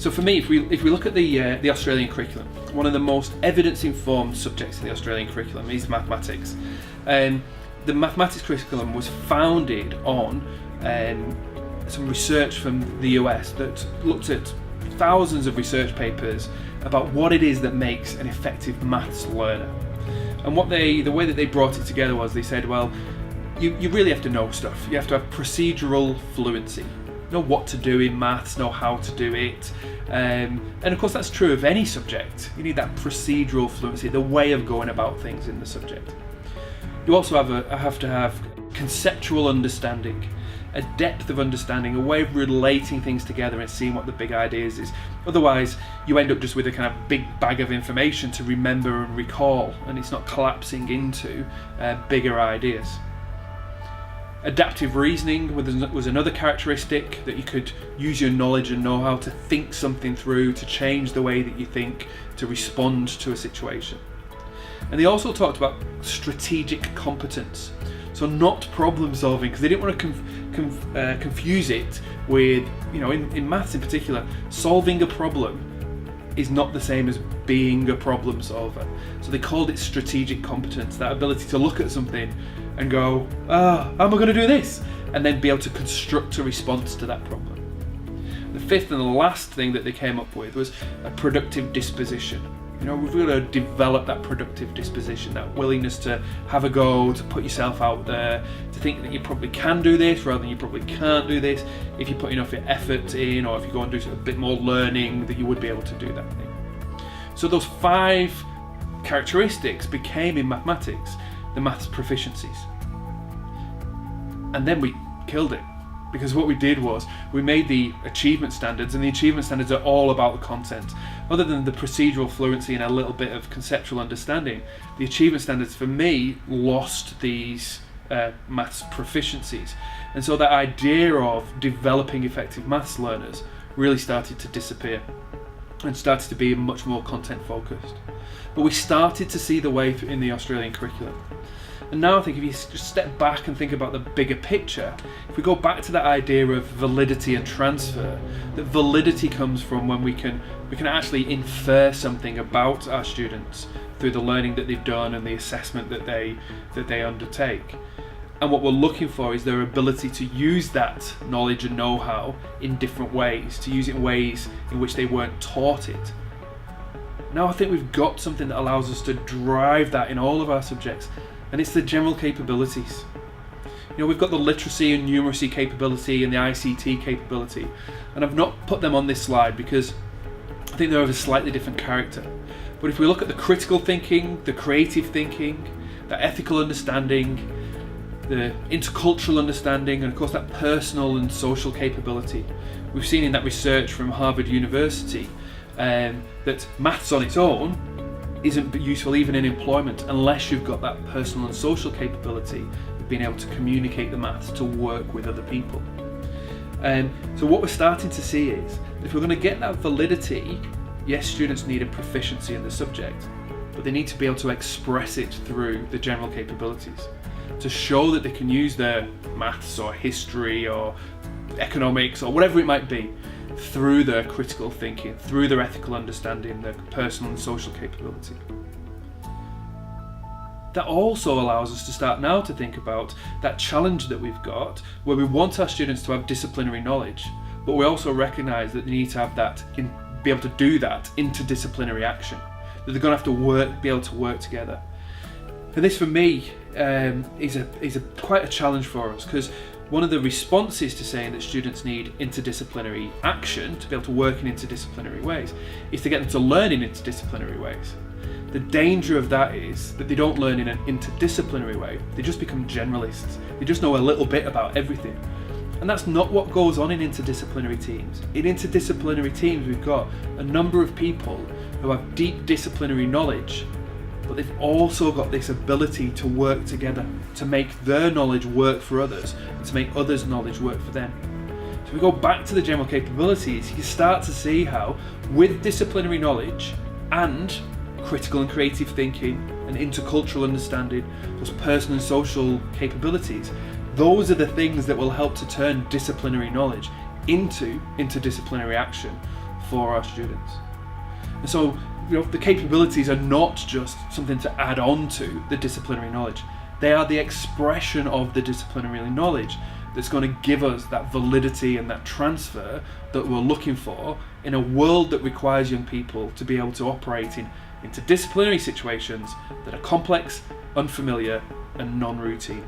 So for me, if we look at the Australian curriculum, one of the most evidence-informed subjects in the Australian curriculum is mathematics. The mathematics curriculum was founded on some research from the US that looked at thousands of research papers about what it is that makes an effective maths learner. And the way that they brought it together was they said, well, you really have to know stuff. You have to have procedural fluency. Know what to do in maths, know how to do it. And of course that's true of any subject. You need that procedural fluency, the way of going about things in the subject. You also have to have conceptual understanding, a depth of understanding, a way of relating things together and seeing what the big ideas is. Otherwise, you end up just with a kind of big bag of information to remember and recall, and it's not collapsing into bigger ideas. Adaptive reasoning was another characteristic, that you could use your knowledge and know-how to think something through, to change the way that you think, to respond to a situation. And they also talked about strategic competence. So not problem solving, because they didn't want to confuse it with, in maths in particular, solving a problem is not the same as being a problem solver. So they called it strategic competence, that ability to look at something and go, how am I going to do this? And then be able to construct a response to that problem. The fifth and the last thing that they came up with was a productive disposition. We've got to develop that productive disposition, that willingness to have a go, to put yourself out there, to think that you probably can do this rather than you probably can't do this. If you put enough effort in, or if you go and do a bit more learning, that you would be able to do that thing. So those 5 characteristics became in mathematics the maths proficiencies. And then we killed it. Because what we did was we made the achievement standards, and the achievement standards are all about the content. Other than the procedural fluency and a little bit of conceptual understanding, the achievement standards for me lost these maths proficiencies. And so that idea of developing effective maths learners really started to disappear and started to be much more content focused. But we started to see the way in the Australian curriculum. And now I think if you just step back and think about the bigger picture, if we go back to that idea of validity and transfer, that validity comes from when we can actually infer something about our students through the learning that they've done and the assessment that they undertake. And what we're looking for is their ability to use that knowledge and know-how in different ways, to use it in ways in which they weren't taught it. Now I think we've got something that allows us to drive that in all of our subjects, and it's the general capabilities. We've got the literacy and numeracy capability and the ICT capability, and I've not put them on this slide because I think they're of a slightly different character. But if we look at the critical thinking, the creative thinking, the ethical understanding, the intercultural understanding, and of course that personal and social capability, we've seen in that research from Harvard University that maths on its own isn't useful even in employment unless you've got that personal and social capability of being able to communicate the maths to work with other people. So what we're starting to see is if we're going to get that validity, yes, students need a proficiency in the subject, but they need to be able to express it through the general capabilities to show that they can use their maths or history or economics or whatever it might be through their critical thinking, through their ethical understanding, their personal and social capability. That also allows us to start now to think about that challenge that we've got, where we want our students to have disciplinary knowledge, but we also recognise that they need to have that, be able to do that interdisciplinary action, that they're going to have to be able to work together. And this for me is quite a challenge for us, because one of the responses to saying that students need interdisciplinary action to be able to work in interdisciplinary ways is to get them to learn in interdisciplinary ways. The danger of that is that they don't learn in an interdisciplinary way, they just become generalists, they just know a little bit about everything. And that's not what goes on in interdisciplinary teams. In interdisciplinary teams we've got a number of people who have deep disciplinary knowledge, but they've also got this ability to work together, to make their knowledge work for others, and to make others' knowledge work for them. So if we go back to the general capabilities, you start to see how, with disciplinary knowledge and critical and creative thinking and intercultural understanding, those personal and social capabilities, those are the things that will help to turn disciplinary knowledge into interdisciplinary action for our students. And so, the capabilities are not just something to add on to the disciplinary knowledge. They are the expression of the disciplinary knowledge that's going to give us that validity and that transfer that we're looking for in a world that requires young people to be able to operate in interdisciplinary situations that are complex, unfamiliar, and non-routine.